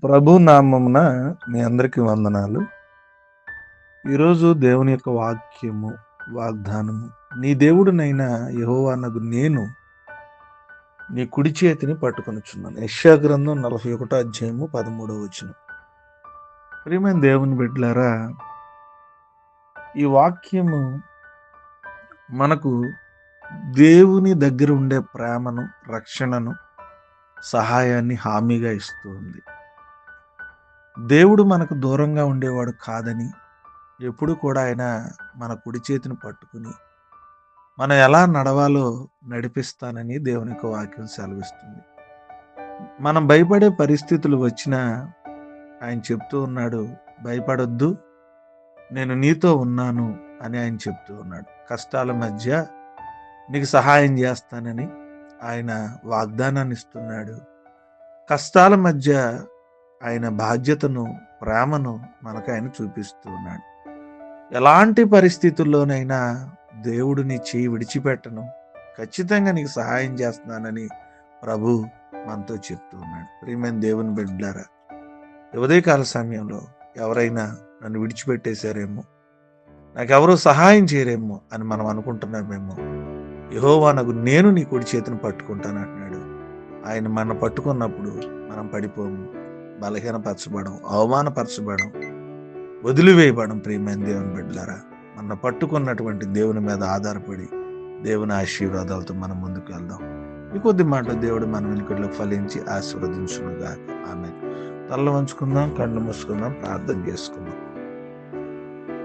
ప్రభు నామమున మీ అందరికీ వందనాలు. ఈరోజు దేవుని యొక్క వాక్యము, వాగ్దానము. నీ దేవుడినైన యెహోవానగు నేను నీ కుడి చేతిని పట్టుకొనుచున్నాను. యెషయా గ్రంథం 41 అధ్యాయము 13వ వచనం. ప్రియమైన దేవుని బిడ్డలారా, ఈ వాక్యము మనకు దేవుని దగ్గర ఉండే ప్రేమను, రక్షణను, సహాయాన్ని హామీగా ఇస్తూ ఉంది. దేవుడు మనకు దూరంగా ఉండేవాడు కాదని, ఎప్పుడు కూడా ఆయన మన కుడి చేతిని పట్టుకుని మనం ఎలా నడవాలో నడిపిస్తానని దేవుని యొక్క వాక్యం సెలవిస్తుంది. మనం భయపడే పరిస్థితులు వచ్చినా ఆయన చెప్తూ ఉన్నాడు, భయపడొద్దు, నేను నీతో ఉన్నాను అని ఆయన చెప్తూ ఉన్నాడు. కష్టాల మధ్య నీకు సహాయం చేస్తానని ఆయన వాగ్దానాన్ని ఇస్తున్నాడు. కష్టాల మధ్య ఆయన బాధ్యతను, ప్రేమను మనకు ఆయన చూపిస్తూ ఉన్నాడు. ఎలాంటి పరిస్థితుల్లోనైనా దేవుడు నీ చేయి విడిచిపెట్టను, ఖచ్చితంగా నీకు సహాయం చేస్తున్నానని ప్రభు మనతో చెప్తూ ఉన్నాడు. ప్రియమైన దేవుని బిడ్డలారా, ఉదయకాల సమయంలో ఎవరైనా నన్ను విడిచిపెట్టేశారేమో, నాకెవరూ సహాయం చేయరేమో అని మనం అనుకుంటున్నామేమో. యెహోవానగు నేను నీ కుడి చేతిని పట్టుకుంటాను అంటున్నాడు. ఆయన మన పట్టుకున్నప్పుడు మనం పడిపోము, బలహీనపరచబడం, అవమానపరచబడం, వదిలివేయబడం. ప్రియమైన దేవుని బిడ్డలారా, మన పట్టుకున్నటువంటి దేవుని మీద ఆధారపడి దేవుని ఆశీర్వాదాలతో మనం ముందుకు వెళ్దాం. ఈ కొద్ది మాట దేవుడు మన వెనుకల్లో ఫలించి ఆశీర్వదించునుగా. ఆమె తల్ల వంచుకుందాం, కళ్ళు మూసుకుందాం, ప్రార్థన చేసుకుందాం.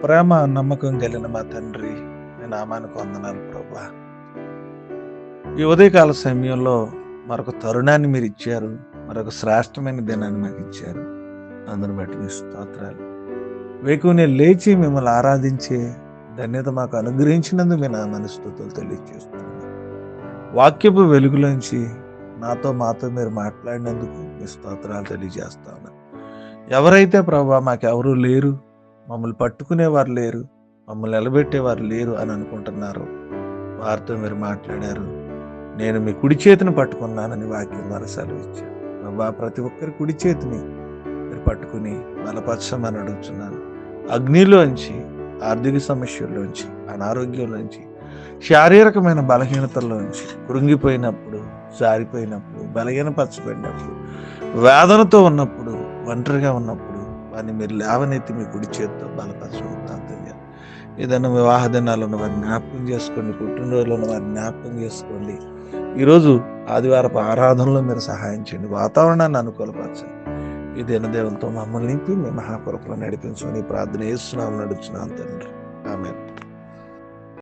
ప్రేమ నమ్మకం కలిగిన మా తండ్రి, మీ నామానికి వందనాలు ప్రభువా. ఈ ఉదయకాల సమయంలో మరొక తరుణాన్ని మీరు ఇచ్చారు, మరొక శ్రేష్టమైన దినాన్ని మాకు ఇచ్చారు. అందరిని బట్టి మీ స్తోత్రాలు. వేకునే లేచి మిమ్మల్ని ఆరాధించే ధన్యత మాకు అనుగ్రహించినందుకు మీ నామాన్ని స్తుతులు తెలియజేస్తున్నాను. వాక్యపు వెలుగులోంచి మాతో మీరు మాట్లాడినందుకు మీ స్తోత్రాలు తెలియజేస్తా ఉన్నాను. ఎవరైతే ప్రభా మాకెవరూ లేరు, మమ్మల్ని పట్టుకునేవారు లేరు, మమ్మల్ని నిలబెట్టేవారు లేరు అని అనుకుంటున్నారు, వారితో మీరు మాట్లాడారు. నేను మీ కుడి చేతిని పట్టుకున్నానని వాక్యం ద్వారా సెలవిచ్చారు. ప్రభా, ప్రతి ఒక్కరి కుడి చేతిని మీరు పట్టుకుని బలపరచమని అడుగుతున్నాను. అగ్నిలోంచి, ఆర్థిక సమస్యల్లోంచి, అనారోగ్యంలోంచి, శారీరకమైన బలహీనతల్లోంచి, కృంగిపోయినప్పుడు, జారిపోయినప్పుడు, బలహీనపరచబడినప్పుడు, వేదనతో ఉన్నప్పుడు, ఒంటరిగా ఉన్నప్పుడు వారిని మీరు లేవనెత్తి మీ కుడి చేతితో బలపరచబోతున్నారు. ఏదైనా వివాహ దినాలు ఉన్న వారిని జ్ఞాపకం చేసుకోండి, పుట్టినరోజులు ఉన్న వారిని జ్ఞాపకం చేసుకోండి. ఈరోజు ఆదివారపు ఆరాధనలో మీరు సహాయం చేయండి, వాతావరణాన్ని అనుకూలపరచండి. ఈ దినదేవులతో మమ్మల్ని నింపి మీ మహాకృపలో నడిపించమని ప్రార్థన చేస్తున్నాం, నడుచున్నాం తండ్రి. ఆమేన్.